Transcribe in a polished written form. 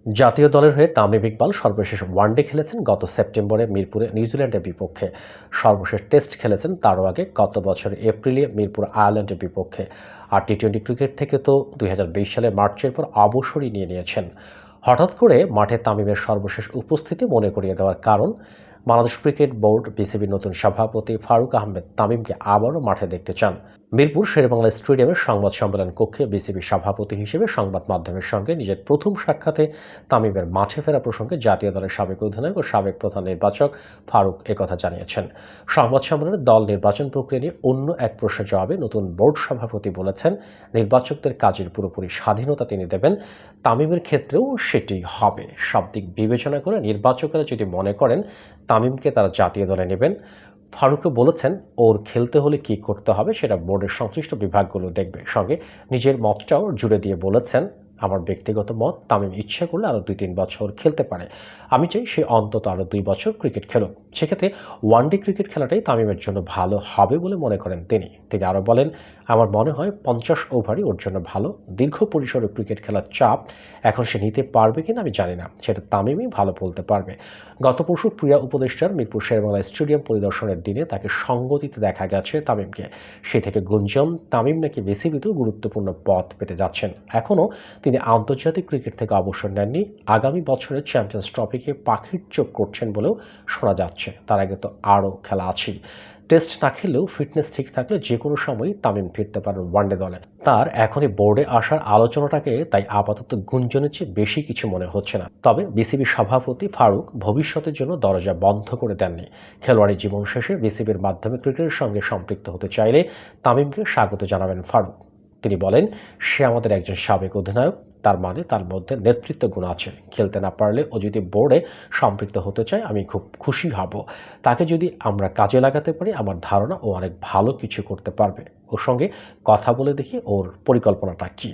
জাতীয় দলের হয়ে তামিম ইকবাল সর্বশেষ ওয়ানডে খেলেছেন গত সেপ্টেম্বরে মিরপুরে নিউজিল্যান্ডের বিপক্ষে। সর্বশেষ টেস্ট খেলেছেন তারও আগে গত বছর এপ্রিলে মিরপুর আয়ারল্যান্ডের বিপক্ষে। আর টি-20 ক্রিকেট থেকে তো 2020 সালের মার্চের পর অবসরই নিয়েছেন। হঠাৎ করে মাঠে তামিমের সর্বশেষ উপস্থিতি মনে করিয়ে দেওয়ার কারণ, বাংলাদেশ ক্রিকেট বোর্ড বিসিবির নতুন সভাপতি ফারুক আহমেদ তামিমকে আবারও মাঠে দেখতে চান। মিরপুর শেরেবাংলা স্টেডিয়ামের সংবাদ সম্মেলন কক্ষে বিসিবির সভাপতি হিসেবে সংবাদ মাধ্যমের সঙ্গে নিজের প্রথম সাক্ষাতে তামিমের মাঠে ফেরা প্রসঙ্গে জাতীয় দলের সাবেক অধিনায়ক ও সাবেক প্রধান নির্বাচক ফারুক একথা জানিয়েছেন। সংবাদ সম্মেলনে দল নির্বাচন প্রক্রিয়া নিয়ে অন্য এক প্রশ্নের জবাবে নতুন বোর্ড সভাপতি বলেছেন, নির্বাচকদের কাজের পুরোপুরি স্বাধীনতা তিনি দেবেন। তামিমের ক্ষেত্রেও সেটি হবে। সব দিক বিবেচনা করে নির্বাচকেরা যদি মনে করেন তামিমকে তারা জাতীয় দলে নেবেন, ফারুকও বলেছেন ওর খেলতে হলে কি করতে হবে সেটা বোর্ডের সংশ্লিষ্ট বিভাগগুলো দেখবে। সঙ্গে নিজের মতটাও জুড়ে দিয়ে বলেছেন, আমার ব্যক্তিগত মত, তামিম ইচ্ছা করলে আরও 2-3 বছর খেলতে পারে। আমি চাই সে অন্তত আরও 2 বছর ক্রিকেট খেলুক। সেক্ষেত্রে ওয়ানডে ক্রিকেট খেলাটাই তামিমের জন্য ভালো হবে বলে মনে করেন তিনি আরও বলেন, আমার মনে হয় 50 ওভারই ওর জন্য ভালো। দীর্ঘ পরিসরে ক্রিকেট খেলার চাপ এখন সে নিতে পারবে কিনা আমি জানি না, সেটা তামিমই ভালো বলতে পারবে। গত পরশু ক্রীড়া উপদেষ্টার মিরপুর শেরেবাংলা স্টেডিয়াম পরিদর্শনের দিনে তাকে সঙ্গ দিতে দেখা গেছে তামিমকে। সে থেকে গুঞ্জন তামিম নাকি বিসিবিতেও গুরুত্বপূর্ণ পদ পেতে যাচ্ছেন। এখনও তিনি আন্তর্জাতিক ক্রিকেট থেকে অবসর নেননি। আগামী বছরের চ্যাম্পিয়ন্স ট্রফিকে পাখির চোখ করছেন বলেও শোনা যাচ্ছে। তার আগে তো আরও খেলা আছেই। টেস্ট না খেললেও ফিটনেস ঠিক থাকলে যে কোনো সময়ই তামিম ফিরতে পারেন ওয়ানডে দলে। তার এখনই বোর্ডে আসার আলোচনাটাকে তাই আপাতত গুঞ্জনের চেয়ে বেশি কিছু মনে হচ্ছে না। তবে বিসিবি সভাপতি ফারুক ভবিষ্যতের জন্য দরজা বন্ধ করে দেননি। খেলোয়াড়ি জীবন শেষে বিসিবির মাধ্যমে ক্রিকেটের সঙ্গে সম্পৃক্ত হতে চাইলে তামিমকে স্বাগত জানাবেন ফারুক। তিনি বলেন, সে আমাদের একজন সাবেক অধিনায়ক, তার মানে তার মধ্যে নেতৃত্ব গুণ আছে। খেলতে না পারলে ও যদি বোর্ডে সম্পৃক্ত হতে চায় আমি খুব খুশি হব। তাকে যদি আমরা কাজে লাগাতে পারি আমার ধারণা ও অনেক ভালো কিছু করতে পারবে। ওর সঙ্গে কথা বলে দেখি ওর পরিকল্পনাটা কী।